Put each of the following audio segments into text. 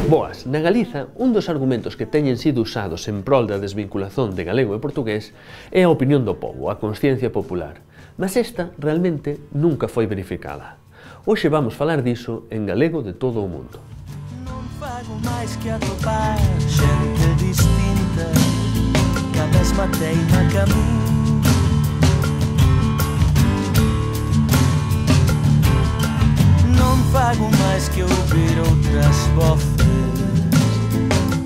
Boas, na Galiza, un dos argumentos que teñen sido usados en prol da desvinculación de galego e portugués é a opinión do pobo, a consciencia popular. Mas esta, realmente, nunca foi verificada. Hoxe vamos falar diso en galego de todo o mundo. Non fago máis que atopar xente distinta que a mesma teima que a min. Non fago máis que ouvir outras voces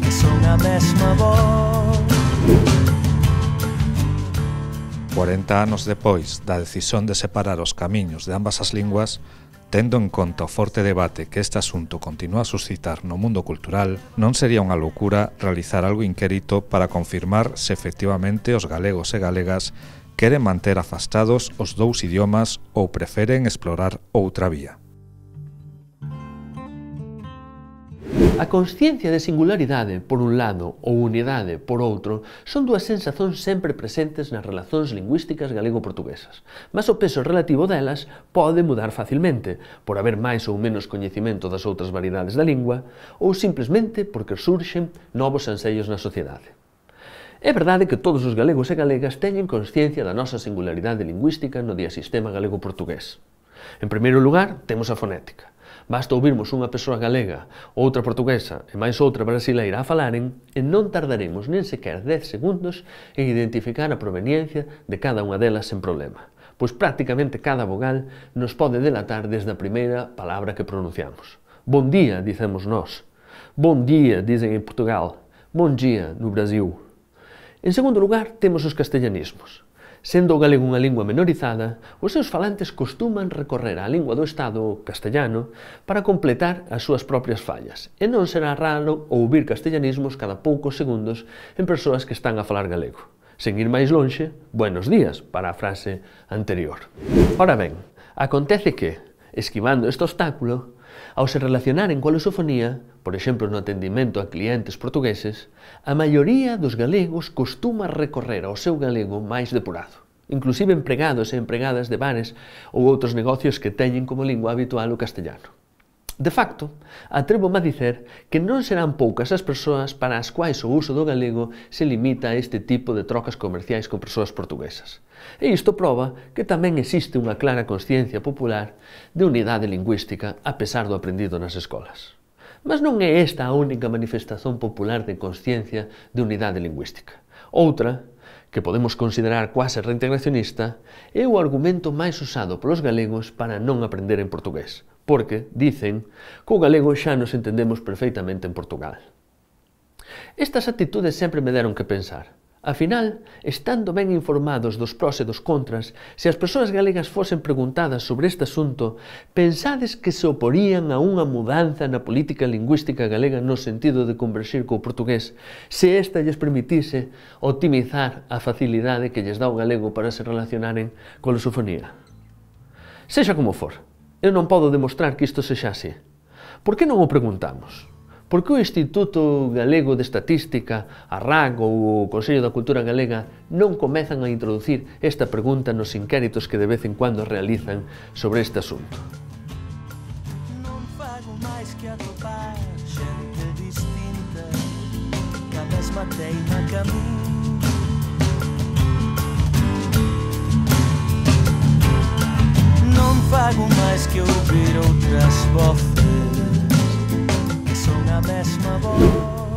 que son a mesma voz. 40 anos depois da decisión de separar os camiños de ambas as linguas, tendo en conta o forte debate que este asunto continúa a suscitar no mundo cultural, non sería unha loucura realizar algo inquérito para confirmar se efectivamente os galegos e galegas queren manter afastados os dous idiomas ou preferen explorar outra vía. A consciencia de singularidade, por un lado, ou unidade, por outro, son dúas sensazóns sempre presentes nas relacións lingüísticas galego-portuguesas, mas o peso relativo delas pode mudar facilmente, por haber máis ou menos coñecemento das outras variedades da lingua, ou simplesmente porque surxen novos ansellos na sociedade. É verdade que todos os galegos e galegas teñen consciencia da nosa singularidade lingüística no diasistema galego-portugués. En primeiro lugar, temos a fonética. Basta ouvirmos unha persoa galega, outra portuguesa e máis outra brasileira a falaren e non tardaremos nen sequer 10 segundos en identificar a proveniencia de cada unha delas sen problema, pois prácticamente cada vogal nos pode delatar desde a primeira palabra que pronunciamos. Bon día, dicemos nós. Bon día, dicen en Portugal. Bon dia, no Brasil. En segundo lugar, temos os castellanismos. Sendo o galego unha lingua menorizada, os seus falantes costuman recorrer á lingua do Estado, o castellano, para completar as súas propias fallas, e non será raro ouvir castellanismos cada poucos segundos en persoas que están a falar galego. Sen ir máis lonxe, buenos días, para a frase anterior. Ora ben, acontece que, esquivando este obstáculo, ao se relacionaren coa lusofonía, por exemplo no atendimento a clientes portugueses, a maioría dos galegos costuma recorrer ao seu galego máis depurado, inclusive empregados e empregadas de bares ou outros negocios que teñen como lingua habitual o castellano. De facto, atrevo-me a dicer que non serán poucas as persoas para as quais o uso do galego se limita a este tipo de trocas comerciais con persoas portuguesas. E isto proba que tamén existe unha clara consciencia popular de unidade lingüística a pesar do aprendido nas escolas. Mas non é esta a única manifestación popular de consciencia de unidade lingüística. Outra, que podemos considerar quase reintegracionista, é o argumento máis usado polos galegos para non aprender en portugués, porque, dicen, que o galego xa nos entendemos perfeitamente en Portugal. Estas actitudes sempre me deron que pensar. Afinal, estando ben informados dos prós e dos contras, se as persoas galegas fosen preguntadas sobre este asunto, pensades que se oporían a unha mudanza na política lingüística galega no sentido de converxir co portugués, se esta lles permitise optimizar a facilidade que lles dá o galego para se relacionaren coa lusofonía? Sexa como for, eu non podo demostrar que isto sexa así. Por que non o preguntamos? Por que o Instituto Galego de Estatística, a RAG ou o Consello da Cultura Galega non comezan a introducir esta pregunta nos inquéritos que de vez en cuando realizan sobre este asunto? Non fago máis que atopar xente distinta que a mesma teima que a min. Non fago máis que ouvir outras voces que son a mesma voz.